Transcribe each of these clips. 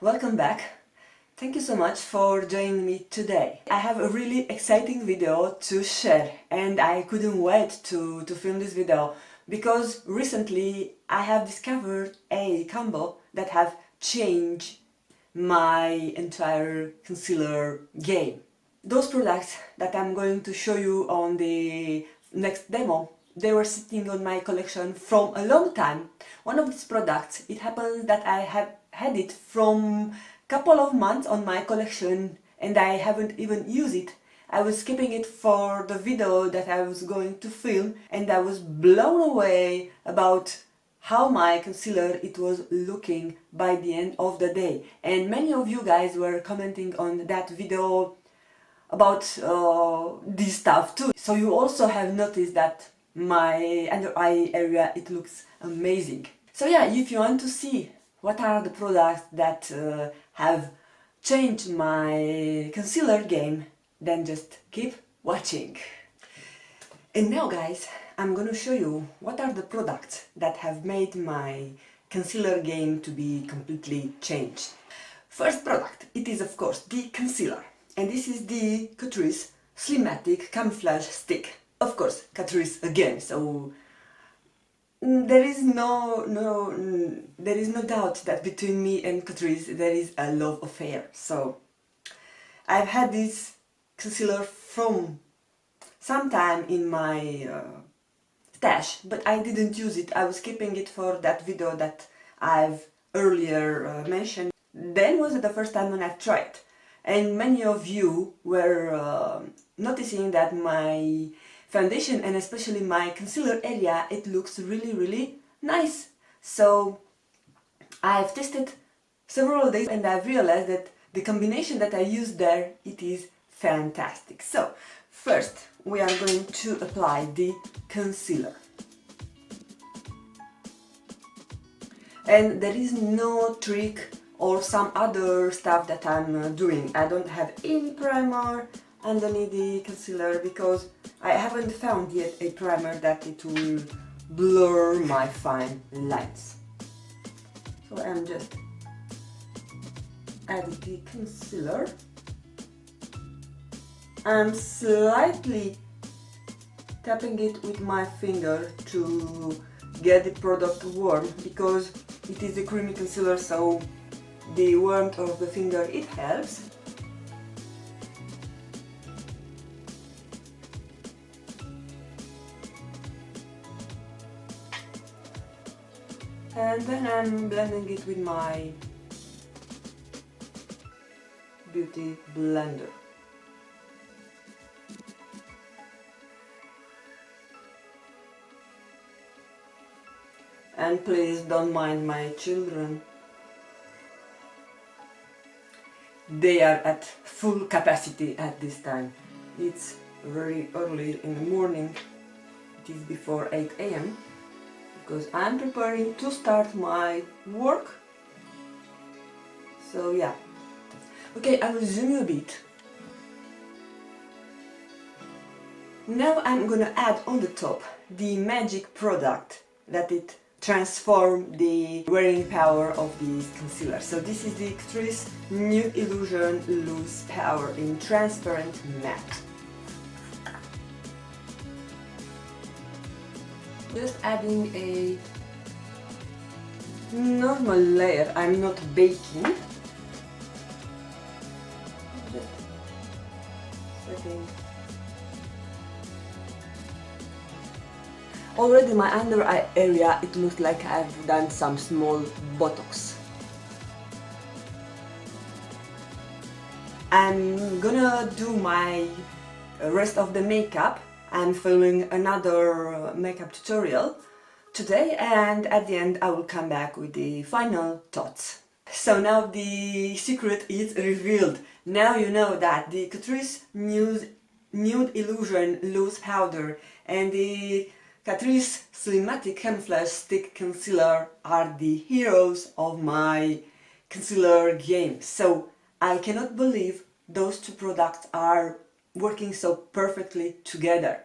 welcome back. Thank you so much for joining me today. I have a really exciting video to share and I couldn't wait to film this video because recently I have discovered a combo that have changed my entire concealer game. Those products that I'm going to show you on the next demo, they were sitting on my collection from a long time. One of these products, it happens that I have had it from couple of months on my collection and I haven't even used it. I was keeping it for the video that I was going to film and I was blown away about how my concealer it was looking by the end of the day. And many of you guys were commenting on that video about this stuff too. So you also have noticed that my under eye area, it looks amazing. So yeah, if you want to see what are the products that have changed my concealer game, then just keep watching. And now guys, I'm gonna show you what are the products that have made my concealer game to be completely changed. First product, it is of course the concealer. And this is the Catrice Slimatic Camouflage Stick. Of course, Catrice again, so there is no doubt that between me and Catrice there is a love affair. So I've had this concealer from some time in my stash, but I didn't use it. I was keeping it for that video that I've earlier mentioned. Then was the first time when I've tried, and many of you were noticing that my foundation and especially my concealer area, it looks really nice. So I've tested several days and I've realized that the combination that I used there, it is fantastic. So first we are going to apply the concealer. And there is no trick or some other stuff that I'm doing. I don't have any primer underneath the concealer because I haven't found yet a primer that it will blur my fine lines. So I'm just adding the concealer. I'm slightly tapping it with my finger to get the product warm because it is a creamy concealer, so the warmth of the finger, it helps. And then I'm blending it with my beauty blender. And please don't mind my children. They are at full capacity at this time. It's very early in the morning. It is before 8 AM. Because I'm preparing to start my work. So yeah. Okay, I will zoom you a bit. Now I'm gonna add on the top the magic product that it transforms the wearing power of this concealer. So this is the Crease Nude Illusion Loose Power in Transparent Matte. Just adding a normal layer, I'm not baking. Just setting. Already my under eye area, it looks like I've done some small Botox. I'm gonna do my rest of the makeup. I'm filming another makeup tutorial today and at the end I will come back with the final thoughts. So now the secret is revealed. Now you know that the Catrice Nude Illusion Loose Powder and the Catrice Slimatic Camouflage Stick Concealer are the heroes of my concealer game. So I cannot believe those two products are working so perfectly together.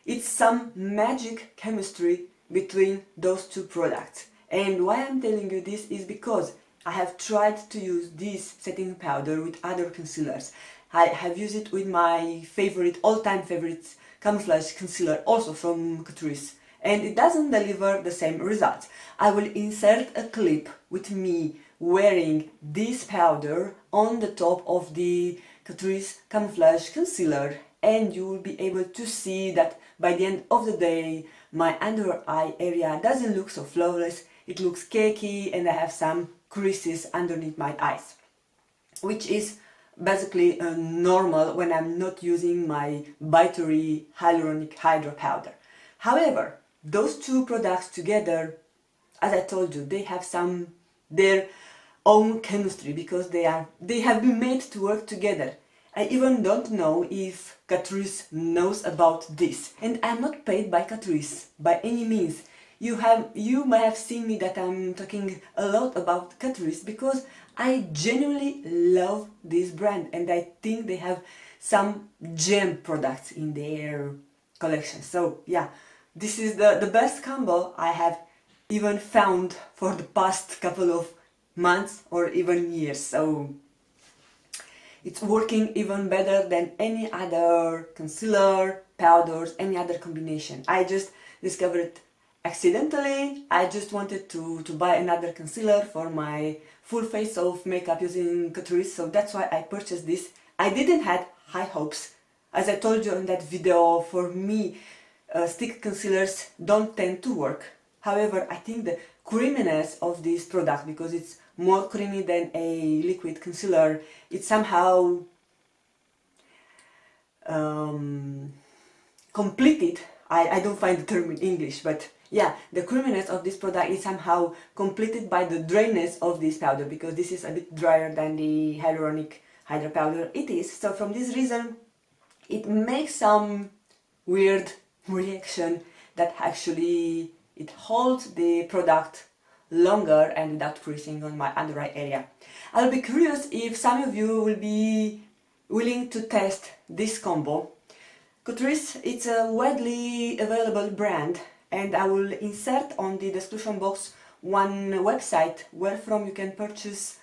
It's some magic chemistry between those two products. And why I'm telling you this is because I have tried to use this setting powder with other concealers. I have used it with my favorite, all-time favorite camouflage concealer, also from Catrice, and it doesn't deliver the same results. I will insert a clip with me wearing this powder on the top of the Catrice camouflage concealer, and you will be able to see that by the end of the day my under eye area doesn't look so flawless. It looks cakey and I have some creases underneath my eyes, which is basically normal when I'm not using my Bitory hyaluronic hydra powder. However, those two products together, as I told you, they have their own chemistry, because they have been made to work together. I even don't know if Catrice knows about this, and I'm not paid by Catrice by any means. You may have seen me that I'm talking a lot about Catrice because I genuinely love this brand and I think they have some gem products in their collection. So yeah, this is the best combo I have even found for the past couple of months or even years. So it's working even better than any other concealer, powders, any other combination. I just discovered it accidentally. I just wanted to buy another concealer for my full face of makeup using Catrice, so that's why I purchased this. I didn't have high hopes. As I told you in that video, for me stick concealers don't tend to work. However, I think the creaminess of this product, because it's more creamy than a liquid concealer, it somehow completed. I don't find the term in English, but yeah, the creaminess of this product is somehow completed by the dryness of this powder, because this is a bit drier than the hyaluronic hydra powder it is. So from this reason, it makes some weird reaction that actually it holds the product longer and without creasing on my under eye area. I'll be curious if some of you will be willing to test this combo. Catrice, it's a widely available brand, and I will insert on the description box one website where from you can purchase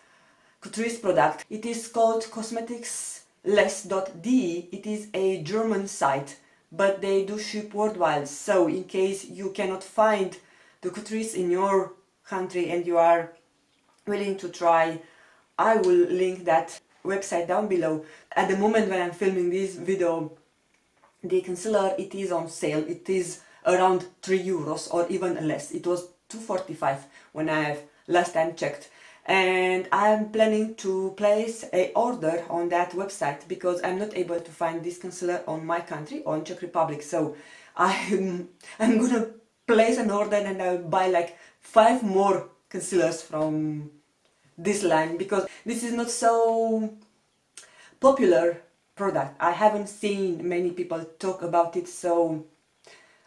Catrice product. It is called cosmeticsless.de. It is a German site, but they do ship worldwide. So in case you cannot find the Catrice in your country and you are willing to try, I will link that website down below. At the moment when I'm filming this video, the concealer, it is on sale. It is around 3 euros or even less. It was 2.45 when I have last time checked, and I'm planning to place a order on that website because I'm not able to find this concealer on my country, on Czech Republic. So I'm gonna place an order and I'll buy like 5 more concealers from this line, because this is not so popular product. I haven't seen many people talk about it, so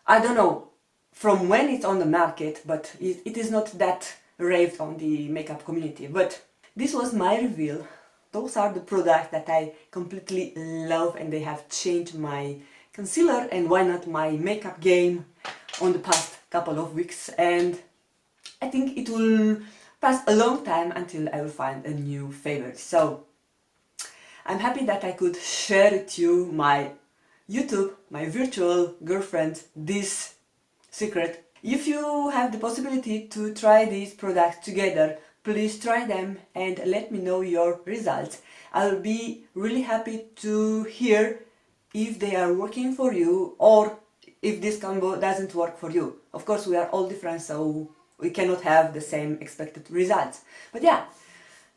I don't know from when it's on the market, but it is not that raved on the makeup community. But this was my reveal. Those are the products that I completely love, and they have changed my concealer and why not my makeup game on the past couple of weeks, and I think it will pass a long time until I will find a new favorite. So I'm happy that I could share with you, my YouTube, my virtual girlfriend, this secret. If you have the possibility to try these products together, please try them and let me know your results. I'll be really happy to hear if they are working for you or if this combo doesn't work for you. Of course, we are all different, so we cannot have the same expected results. But yeah,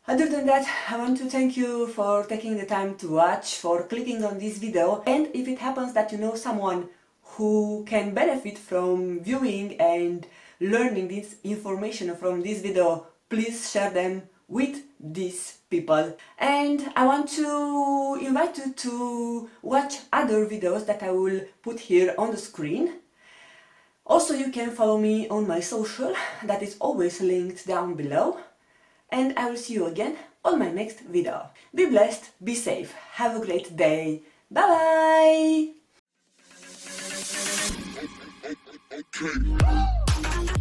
other than that, I want to thank you for taking the time to watch, for clicking on this video, and if it happens that you know someone who can benefit from viewing and learning this information from this video, please share them with these people. And I want to invite you to watch other videos that I will put here on the screen. Also, you can follow me on my social, that is always linked down below. And I will see you again on my next video. Be blessed, be safe, have a great day. Bye bye!